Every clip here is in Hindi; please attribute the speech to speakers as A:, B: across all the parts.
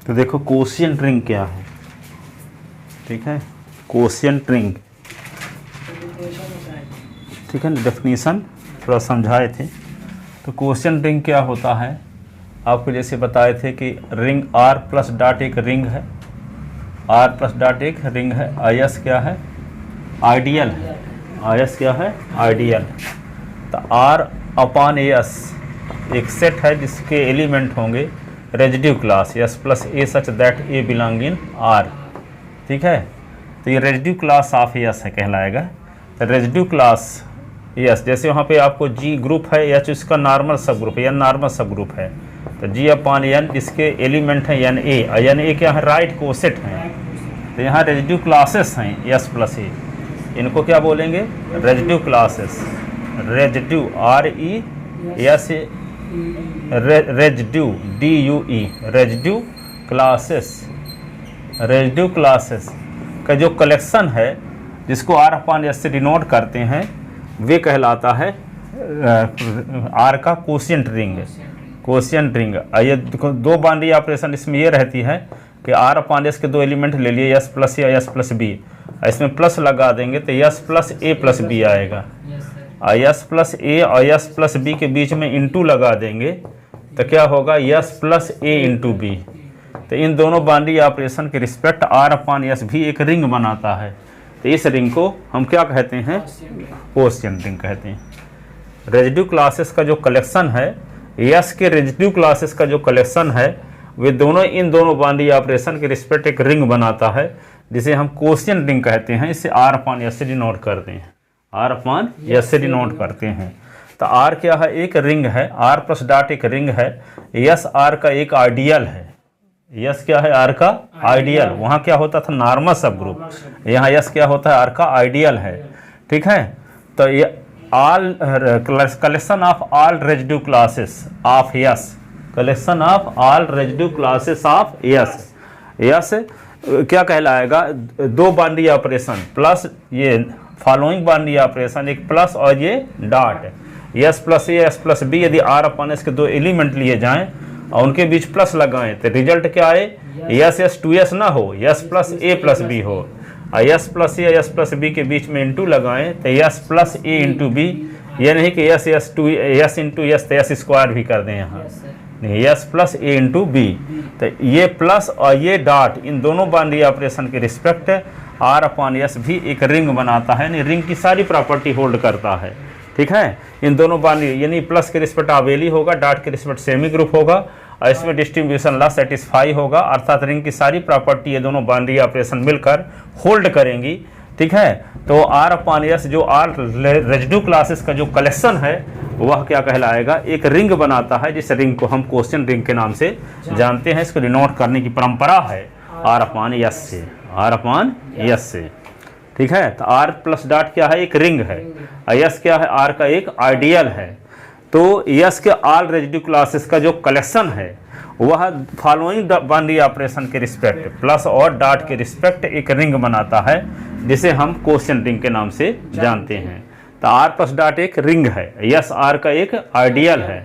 A: तो देखो कोशिएंट रिंग क्या है, ठीक है, कोशिएंट रिंग, ठीक है ना, डेफिनेशन थोड़ा समझाए थे। तो कोशिएंट रिंग क्या होता है, आपको जैसे बताए थे कि रिंग आर प्लस डॉट एक रिंग है, आर प्लस डॉट एक रिंग है, आई एस क्या है, आइडियल है, आई एस क्या है, आइडियल। तो आर अपॉन एस एक सेट है जिसके एलिमेंट होंगे residue class S plus A such that A belong in are, ठीक है। तो ये रेजिड्यू क्लास ऑफ एस है कहलाएगा। तो रेजिड्यू क्लास एस, जैसे वहाँ पे आपको जी ग्रुप है, एच इसका नॉर्मल सब ग्रुप है, एन नॉर्मल सब ग्रुप है, तो जी अपॉन एन जिसके एलिमेंट हैं एन ए, एन ए क्या है, राइट कोसेट हैं। तो यहाँ रेजिड्यू क्लासेस हैं एस प्लस ए, इनको क्या बोलेंगे, residue classes, residue R E S A, residue D you E, residue classes, residue classes का जो कलेक्शन है जिसको आर अपॉन एस से डिनोट करते हैं वे कहलाता है आर का कोशिएंट रिंग, कोशिएंट रिंग। ये दो बाउंड्री ऑपरेशन इसमें ये रहती है कि आर अपॉन एस के दो एलिमेंट ले लिए, एस प्लस ए या एस प्लस बी, इसमें प्लस लगा देंगे तो S plus A plus B आएगा, एस प्लस ए और एस प्लस बी के बीच में इंटू लगा देंगे तो क्या होगा, S plus A into B. तो इन दोनों बाउंड्री ऑपरेशन के रिस्पेक्ट आर अपॉन एस भी एक रिंग बनाता है। तो इस रिंग को हम क्या कहते हैं, कोशिएंट रिंग कहते हैं। रेजिड्यू क्लासेस का जो कलेक्शन है, एस के रेजिड्यू क्लासेस का जो कलेक्शन है, वे दोनों इन दोनों बाउंड्री ऑपरेशन के रिस्पेक्ट एक रिंग बनाता है जिसे हम कोशिएंट रिंग कहते हैं। इसे आर अपॉन एस से डिनोट करते हैं, आर अपॉन एस से डिनोट करते हैं। तो आर क्या है, एक रिंग है, आर प्लस डॉट एक रिंग है, एस आर का एक आइडियल है, यस क्या है, आर का आइडियल। वहाँ क्या होता था, नॉर्मल सब ग्रुप, यहाँ यस क्या होता है, आर का आइडियल है, ठीक है। तो ये all collection of all residue classes of S, collection of all residue classes of S, S क्या कहलाएगा, दो बाउंड्री ऑपरेशन प्लस ये फॉलोइंग बाउंड्री ऑपरेशन, एक प्लस और ये dot, S plus A S plus B, यदि आर अपॉन एस के दो एलिमेंट लिए जाएं और उनके बीच प्लस लगाएं तो रिजल्ट क्या आए, एस एस टू एस ना हो, S plus A plus B हो, और S plus A S plus B के बीच में इंटू लगाएं तो S plus A into B, ये नहीं कि S S to S into S तो एस स्क्वायर भी कर दें यहाँ, नहीं, S plus A into B. तो ये प्लस और ये डॉट इन दोनों बाउंड्री ऑपरेशन के रिस्पेक्ट आर अपॉन एस भी एक रिंग बनाता है, यानी रिंग की सारी प्रॉपर्टी होल्ड करता है, ठीक है। इन दोनों बाउंड्री यानी प्लस के रिस्पेक्ट अवेली होगा, डॉट के रिस्पेक्ट सेमी ग्रुप होगा और इसमें डिस्ट्रीब्यूशन लॉ सेटिस्फाई होगा, अर्थात रिंग की सारी प्रॉपर्टी ये दोनों बाउंड्री ऑपरेशन मिलकर होल्ड करेंगी, ठीक है। तो आर अपॉन एस जो आर रेजिड्यू क्लासेस का जो कलेक्शन है वह क्या कहलाएगा, एक रिंग बनाता है, जिस रिंग को हम कोशिएंट रिंग के नाम से जानते हैं। इसको डिनोट करने की परंपरा है आर अपॉन एस से, आर अपॉन एस से, ठीक है। तो आर प्लस डॉट क्या है, एक रिंग है, एस क्या है, आर का एक आइडियल है। तो एस के ऑल रेजिड्यू क्लासेस का जो कलेक्शन है वह फॉलोइंग बाउंड्री ऑपरेशन के रिस्पेक्ट प्लस और डॉट के रिस्पेक्ट एक रिंग बनाता है जिसे हम कोशिएंट रिंग के नाम से जानते हैं। तो आर प्लस डॉट एक रिंग है, एस आर का एक आइडियल है।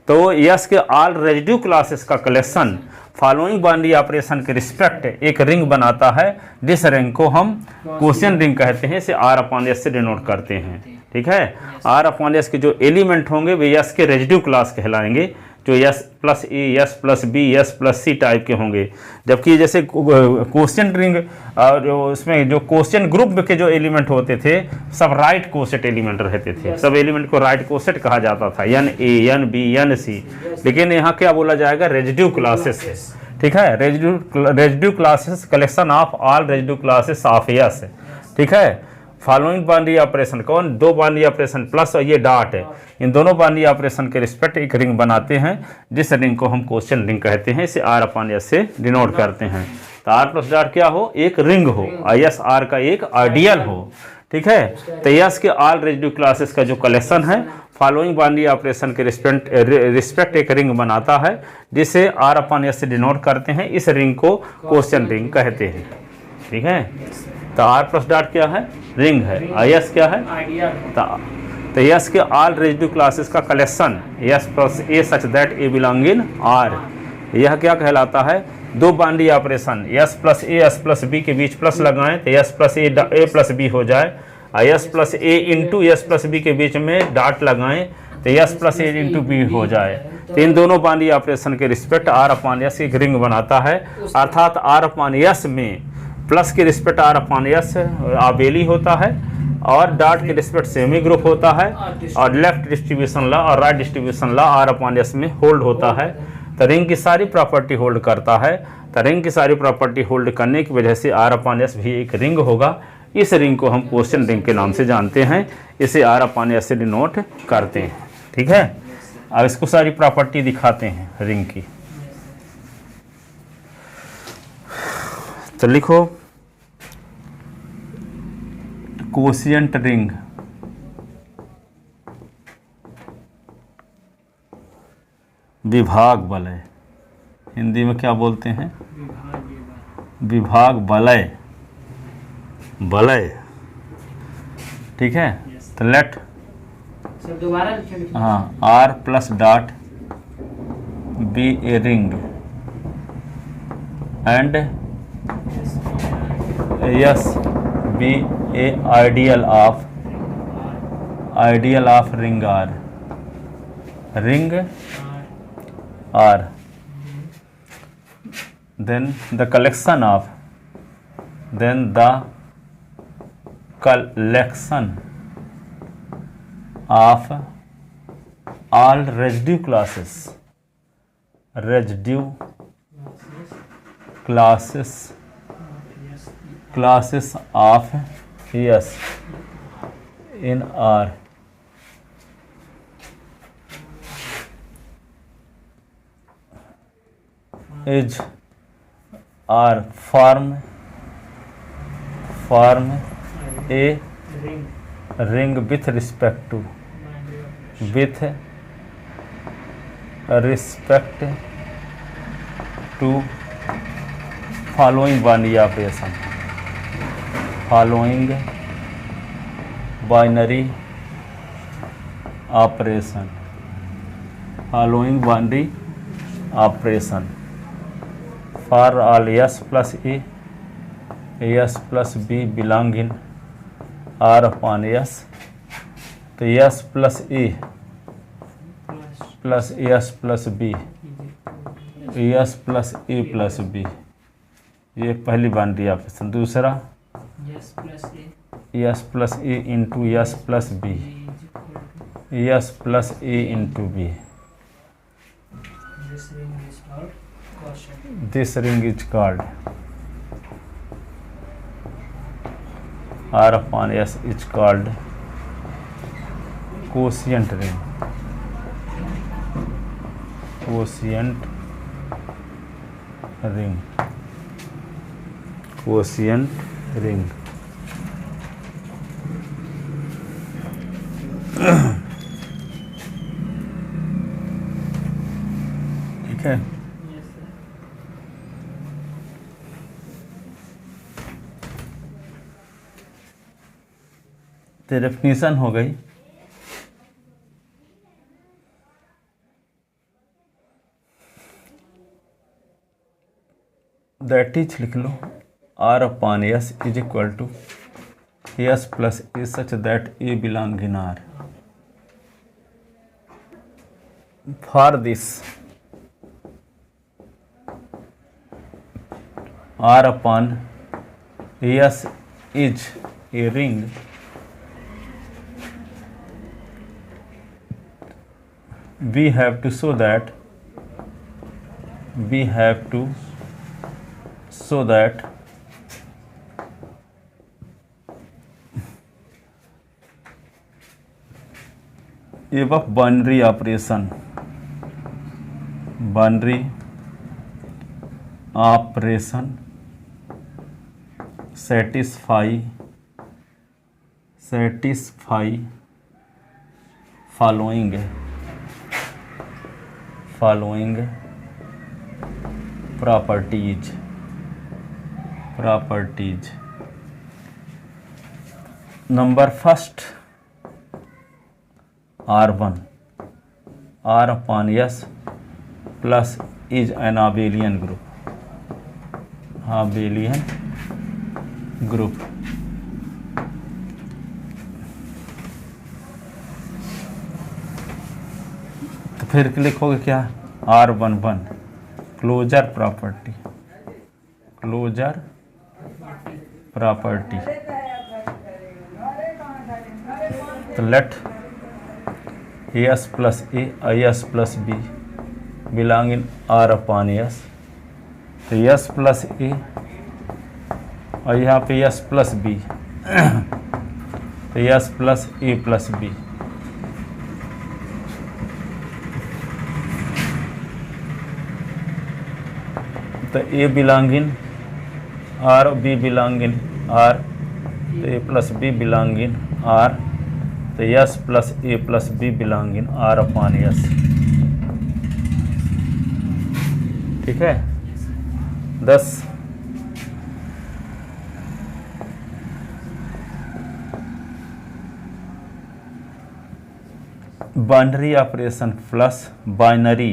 A: तो एस के ऑल रेजिड्यू क्लासेस का कलेक्शन फॉलोइंग बाउंड्री ऑपरेशन के रिस्पेक्ट एक रिंग बनाता है, जिस रिंग को हम कोशिएंट रिंग कहते हैं। इसे आर अपॉन एस से डिनोट करते हैं, ठीक है। आर अपॉन एस के जो एलिमेंट होंगे वे एस के रेजिड्यू क्लास कहलाएंगे, जो S plus A S plus B S plus C type के होंगे। जबकि जैसे कोशिएंट रिंग और उसमें जो कोशिएंट ग्रुप के जो एलिमेंट होते थे सब राइट कोसेट एलिमेंट रहते थे, सब एलिमेंट को राइट कोसेट कहा जाता था, N A N B N C. लेकिन यहाँ क्या बोला जाएगा, रेजिड्यू क्लासेस है, ठीक है। Residue classes collection of all residue classes of S, ठीक है। फॉलोइंग बाउंड्री ऑपरेशन कौन, दो बाउंड्री ऑपरेशन प्लस और ये डॉट है, इन दोनों बाउंड्री ऑपरेशन के रिस्पेक्ट एक रिंग बनाते हैं, जिस रिंग को हम कोशिएंट रिंग कहते हैं। इसे आर अपॉन एस से डिनोट करते हैं। तो आर प्लस डॉट क्या हो, एक रिंग हो, एस आर का एक आइडियल हो, ठीक है। तो एस के ऑल रेजिड्यू क्लासेस का जो कलेक्शन है फॉलोइंग बाउंड्री ऑपरेशन के रिस्पेक्ट एक रिंग बनाता है, जिसे आर अपॉन एस से डिनोट करते हैं। इस रिंग को कोशिएंट रिंग कहते हैं, ठीक है। तो आर प्लस डॉट क्या है, रिंग है, एस क्या है, तो एस के ऑल रेजिड्यू क्लासेस का collection S plus A such that A belong in R, यह क्या कहलाता है, दो binary operation S plus B के बीच प्लस लगाएं तो S plus A plus B हो जाए, और S plus A into S plus B के बीच में डॉट लगाएं तो S plus A into B हो जाए। तो इन दोनों बाइनरी ऑपरेशन के रिस्पेक्ट आर अपान एस एक रिंग बनाता है, अर्थात आर अपान एस में प्लस के रिस्पेक्ट आर अपान एस आबेली होता है और डॉट के रिस्पेक्ट सेमी ग्रुप होता है, और लेफ्ट डिस्ट्रीब्यूशन लॉ और right distribution law R upon S में होल्ड होता है। तो रिंग की सारी प्रॉपर्टी होल्ड करता है। तो रिंग की सारी प्रॉपर्टी होल्ड करने की वजह से आर अपान एस भी एक रिंग होगा। इस रिंग को हम क्वोशिएंट रिंग के नाम से जानते हैं, इसे आर अपान एस से डिनोट करते हैं। ठीक है, अब इसको सारी प्रॉपर्टी दिखाते हैं रिंग की। तो लिखो क्वोशिएंट रिंग विभाग वलय, हिंदी में क्या बोलते हैं? विभाग वलय, वलय। ठीक है, तो लेट हाँ R plus dot B a ring and S be a ideal of ring R, ring R, then the collection of all residue classes of S in R is or form a ring with respect to following binary operation, following binary operation for all S plus A, S plus B belong in R upon S, तो S plus A plus S plus B, S plus A plus B, ये पहली बाइनरी ऑपरेशन। दूसरा S plus A into S plus B, S plus A into B। This ring is called R upon S is called quotient ring, quotient ring, quotient ring। ठीक है, तो डेफिनेशन हो गई। दैट इज लिख लो R upon S is equal to S plus A such that A belong in R. For this R upon S is a ring we have to show that above binary operation satisfy following properties। Number first, R1 R upon S plus is an abelian group, abelian group. तो फिर लिखोगे क्या, R11 closure property, closure property. तो let S plus A I S plus B belong in R upon S. तो एस प्लस ए और यहाँ पे एस प्लस बी तो S plus A plus B. तो A belong in R, B belong in R, तो A plus B belong in R. तो S plus A plus B belong in R upon S. ठीक है। 10 binary operation plus binary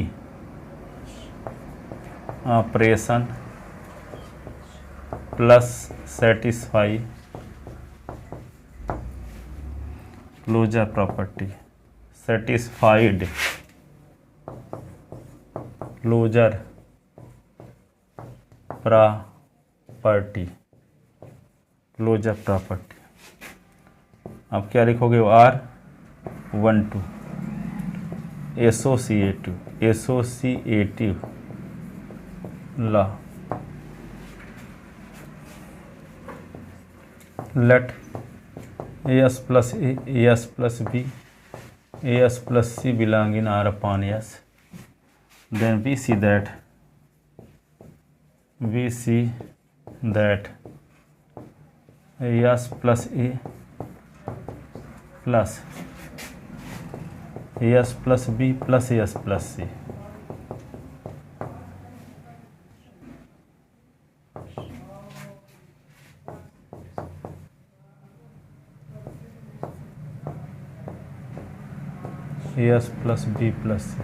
A: operation plus satisfy closure property, satisfied closure property, closure property. अब क्या लिखोगे, R12 associative, associative law. Let S plus A, S plus B, S plus C belong in R upon S. Then we see that S plus A plus S plus B plus S plus C. S plus B plus C.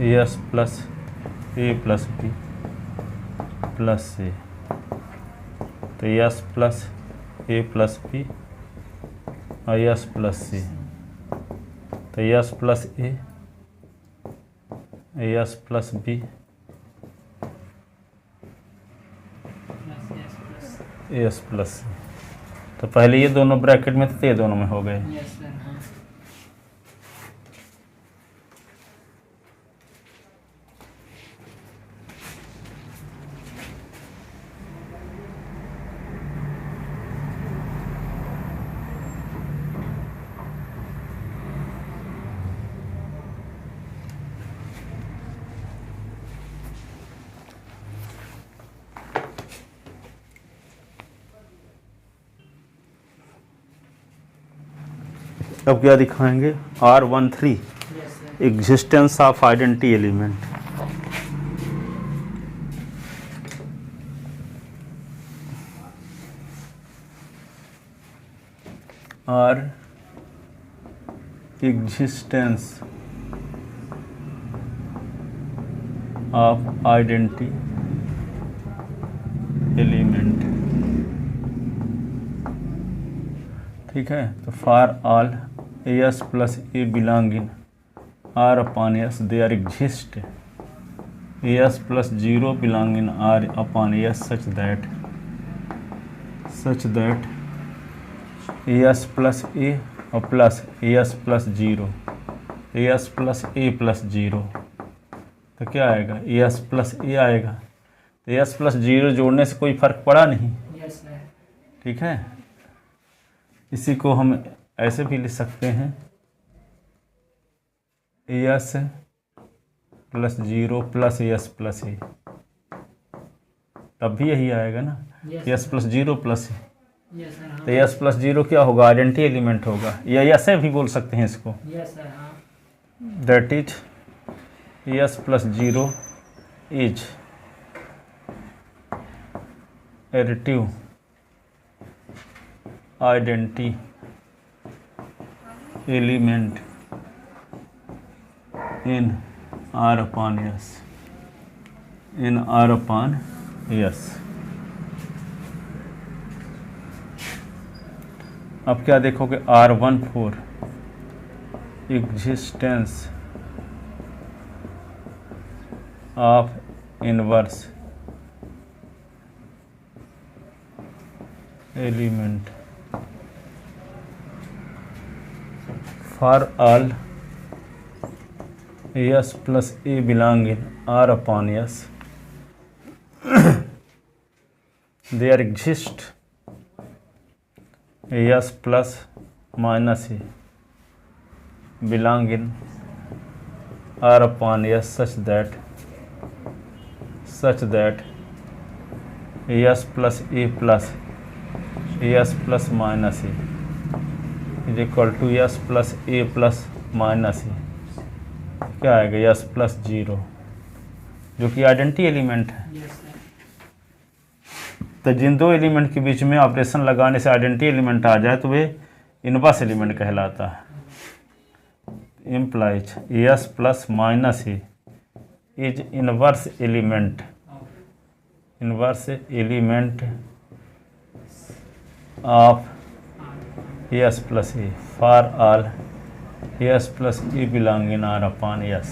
A: S plus A plus B plus C. तो S plus A plus B और एस प्लस सी। तो S plus A, S plus B, S plus C. तो पहले ये दोनों ब्रैकेट में थे, ये दोनों में हो गए। अब क्या दिखाएंगे, R13 existence of identity element. R existence of identity element. ठीक है। तो for all S plus A belong in R upon S they are exist S plus 0 belong in R upon S such that S plus A और plus S plus 0, S plus A plus 0। तो क्या आएगा, एस प्लस ए आएगा। तो एस प्लस 0 जोड़ने से कोई फर्क पड़ा नहीं। ठीक है। इसी को हम ऐसे भी लिख सकते हैं, S plus 0 plus S plus A, तब भी यही आएगा ना, एस प्लस 0 प्लस ए। तो एस प्लस 0 क्या होगा, आइडेंटिटी एलिमेंट होगा, या ऐसे भी बोल सकते हैं इसको, that is S plus 0 is additive identity element in R upon S, in R upon S. अब क्या देखोगे, R14 existence of inverse element for all S plus A belong in R upon S, there exist S plus minus A belong in R upon S such that S plus A plus S plus minus A is equal to S plus A plus minus A, क्या आएगा, S plus 0, जो कि आइडेंटिटी एलिमेंट है। तो जिन दो एलिमेंट के बीच में ऑपरेशन लगाने से आइडेंटिटी एलिमेंट आ जाए तो वे इनवर्स एलिमेंट कहलाता है। Implies S plus minus A is inverse element of S plus A for all S plus E belong in R upon S.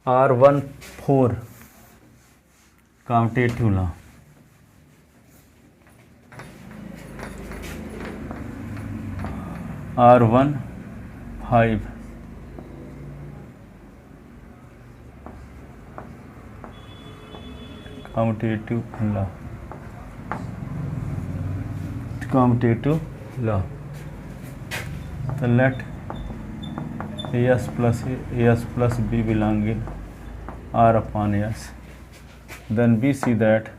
A: R14 commutative law. R15 commutative law. So let S plus A, S plus B belong in R upon S. Then we see that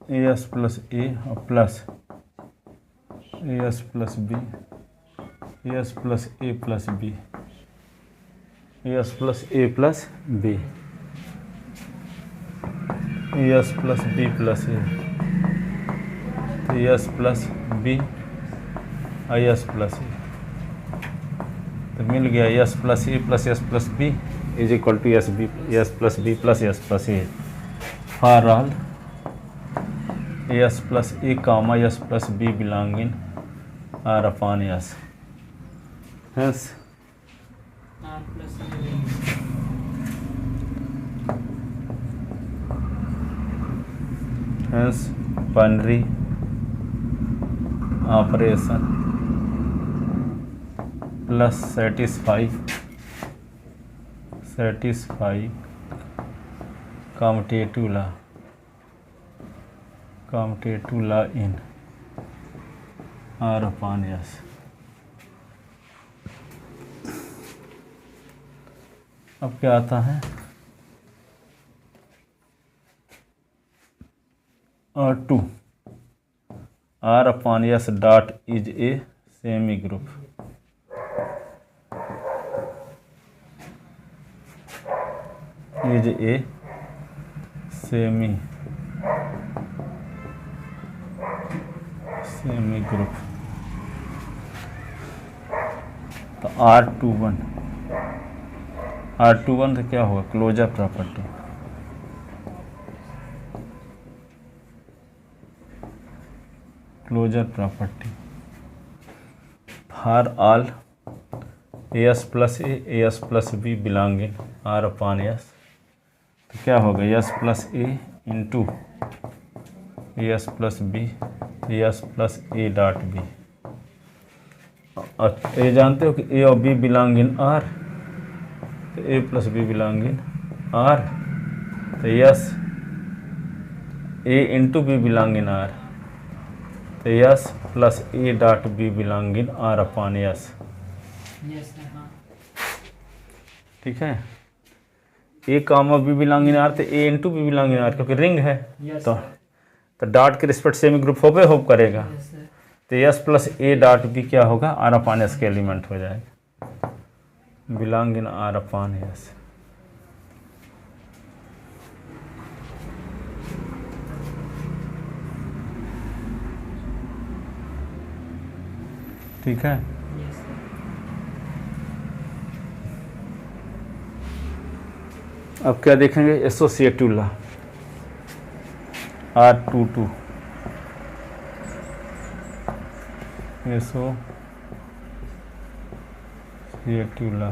A: AS plus A plus AS plus B, AS plus A plus B, AS plus A plus B, AS plus B plus A, AS plus B, IS plus A। तो मिल गया S plus A plus S plus B is equal to S plus B plus S plus A for all S plus A comma S plus B belong in R upon S. Hence
B: R plus
A: binary operation plus satisfy commutative law in R upon S. अब क्या आता है, R2 R upon S dot is a semi group. Is a semi group. तो R21 तो क्या होगा, closure property. For all AS plus A, AS plus B belong in R upon S, तो क्या होगा, S plus A into AS plus B, AS plus A dot B। ये जानते हो कि A और B belong in R, तो A plus B belong in R, तो S A into B belong in R, तो S plus A dot B belong in R upon S। ठीक है, A comma B belong in R, तो A into B belong in R, क्योंकि रिंग है तो डॉट के रिस्पेक्ट सेमी ग्रुप होप करेगा। तो S plus A dot B क्या होगा, आर अपान एस के एलिमेंट हो जाएगा, belong in R upon S. ठीक है।
B: Yes, sir.
A: अब क्या देखेंगे, associative law R22 associative law.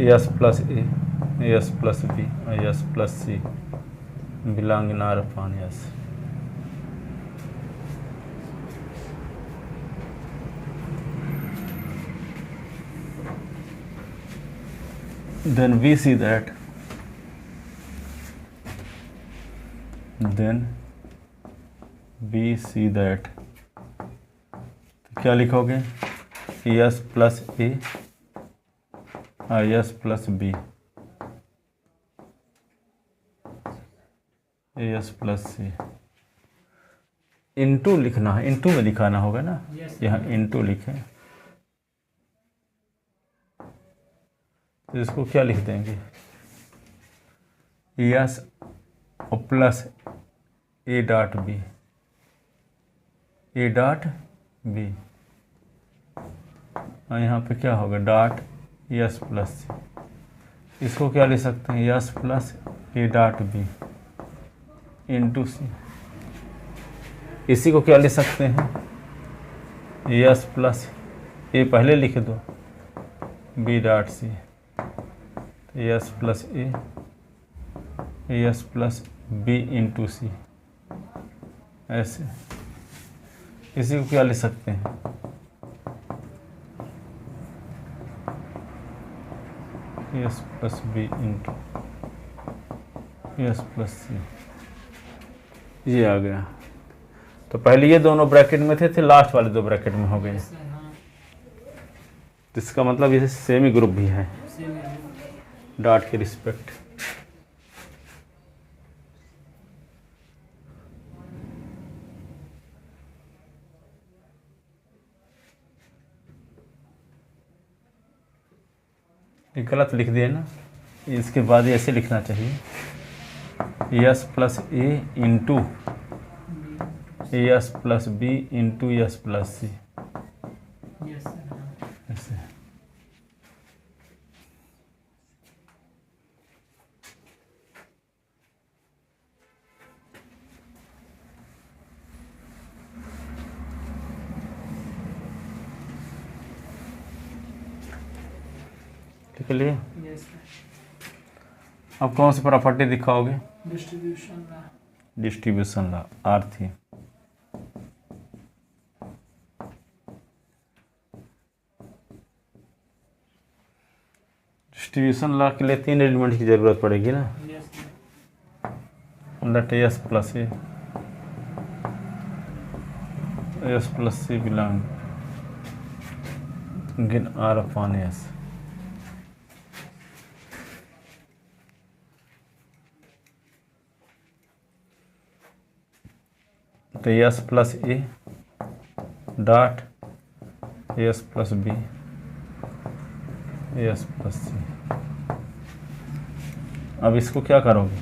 A: S plus A, S plus B, S plus C belong in R upon S. Then we see that क्या लिखोगे, S plus A, S plus B, S plus C, into लिखना है, इनटू में दिखाना होगा ना,
B: Yes,
A: यहाँ इनटू लिखें तो इसको क्या लिख देंगे, S plus A dot B, A dot B, और यहाँ पे क्या होगा, डॉट एस प्लस सी। इसको क्या लिख सकते हैं, S plus A dot B into C. इसी को क्या लिख सकते हैं, एस प्लस ए पहले लिख दो, B dot C, S plus A, S plus B into C, ऐसे। इसी को क्या लिख सकते हैं, S plus B into S plus C, ये आ गया। तो पहले ये दोनों ब्रैकेट में थे, लास्ट वाले दो ब्रैकेट में हो गए।
B: Yes, sir. हाँ.
A: तो इसका मतलब ये सेमी ग्रुप भी है
B: Same है.
A: डॉट के रिस्पेक्ट। ये गलत लिख दिए ना, इसके बाद ऐसे लिखना चाहिए, S plus A into S plus B into S plus C,
B: Yes, sir. हाँ.
A: ऐसे। ठीक है लिए।
B: Yes, sir.
A: अब कौन सी प्रॉपर्टी दिखाओगे,
B: Distribution law.
A: Distribution law R3। Distribution law के लिए 3 एलिमेंट की जरूरत पड़ेगी ना,
B: Yes, sir.
A: Let S plus A, S plus C belong in R upon S. तो S plus A dot S plus B, S plus C. अब इसको क्या करोगे,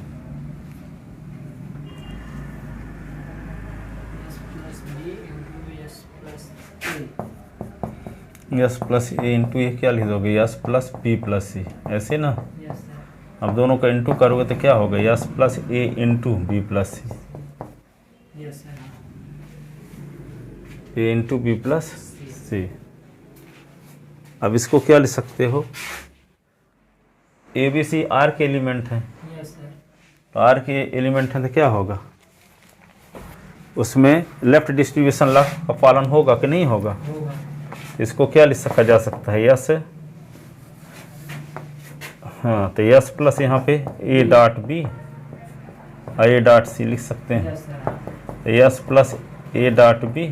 B: S plus B into S plus A.
A: S plus A into ये क्या लिख दोगे, S plus B plus C, ऐसे ना।
B: Yes, sir.
A: अब दोनों का इंटू करोगे तो क्या होगा, S plus A into B plus C,
B: Yes, sir. हाँ.
A: ए इंटू बी प्लस सी। अब इसको क्या लिख सकते हो, ए बी सी आर के एलिमेंट हैं,
B: Yes, sir.
A: तो आर के एलिमेंट हैं तो क्या होगा, उसमें लेफ्ट डिस्ट्रीब्यूशन लॉ का पालन होगा कि नहीं होगा।
B: होगा.
A: इसको क्या लिख सका जा सकता है, यस, हाँ, तो यस प्लस यहाँ पे ए डॉट बी और ए डॉट सी लिख सकते हैं।
B: Yes, sir. हाँ.
A: तो S plus A dot B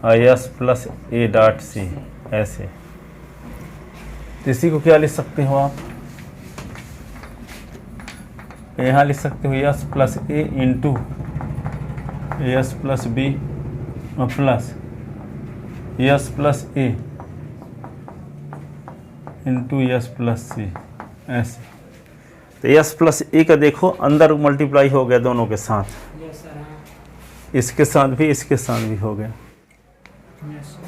A: S plus A dot C, ऐसे। तो इसी को क्या लिख सकते हो आप, यहाँ लिख सकते हो S plus A into S plus B plus S plus A into S plus C, ऐसे। तो एस प्लस ए का देखो अंदर मल्टीप्लाई हो गया दोनों के साथ,
B: यस सर, हाँ,
A: इसके साथ भी इसके साथ भी हो गया।
B: Yes sir,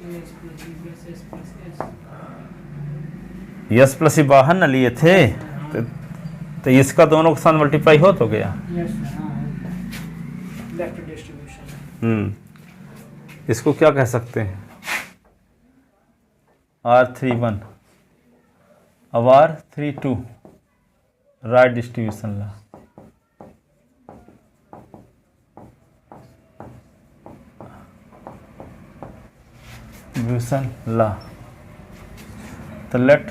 B: S plus B plus S plus S,
A: S plus ही बाहर न लिए थे, तो इसका दोनों के साथ मल्टीप्लाई हो तो गया।
B: यस सर, हाँ, वेक्टर डिस्ट्रीब्यूशन।
A: इसको क्या कह सकते हैं, R31 अब R32 right distribution law. Distribution law, तो let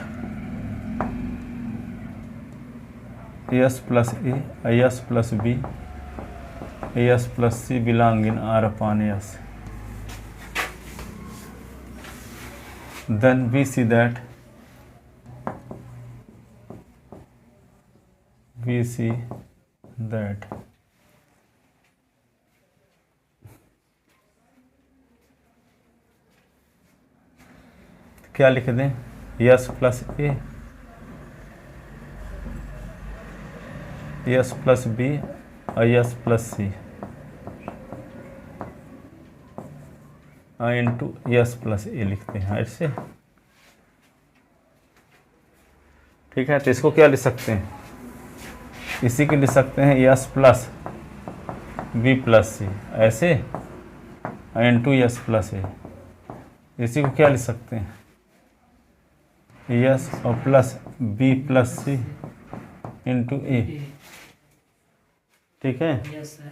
A: S plus A S plus B S plus C belong in R upon S. Then we see that क्या लिख दें, S plus A S plus B S plus C into S plus A लिखते हैं ऐसे, ठीक है। तो इसको क्या लिख सकते हैं, इसी के लिख सकते हैं S plus B plus C ऐसे इंटू एस प्लस ए। इसी को क्या लिख सकते हैं, एस और plus B plus C into ए, ठीक है।
B: यस सर,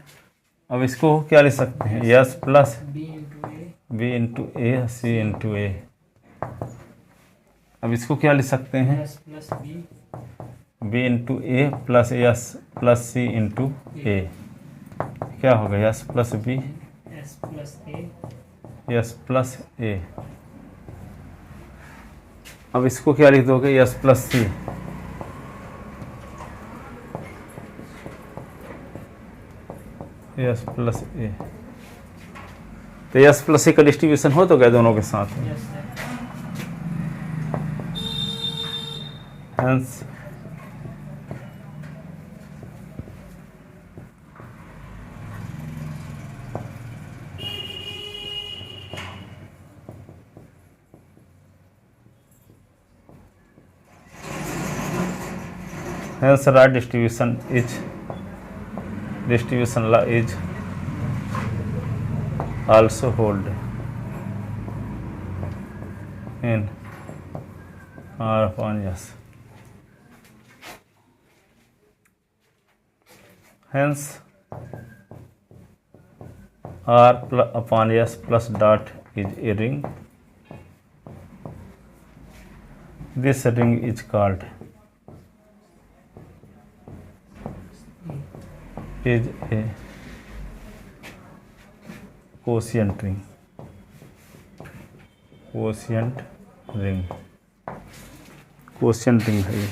A: अब इसको क्या लिख सकते हैं, S plus
B: B into A,
A: B into A C into A. अब इसको क्या लिख सकते हैं,
B: S plus B,
A: B into A plus S plus C into A. क्या हो गया, S plus B
B: S plus A,
A: S plus A. अब इसको क्या लिख दोगे, S plus C S plus A. तो एस प्लस ए का डिस्ट्रीब्यूशन हो तो गया दोनों के साथ,
B: yes sir,
A: hence right distribution law is also hold in R upon S. Hence R upon S plus dot is a ring. This ring is called is a quotient ring. Quotient ring है ये।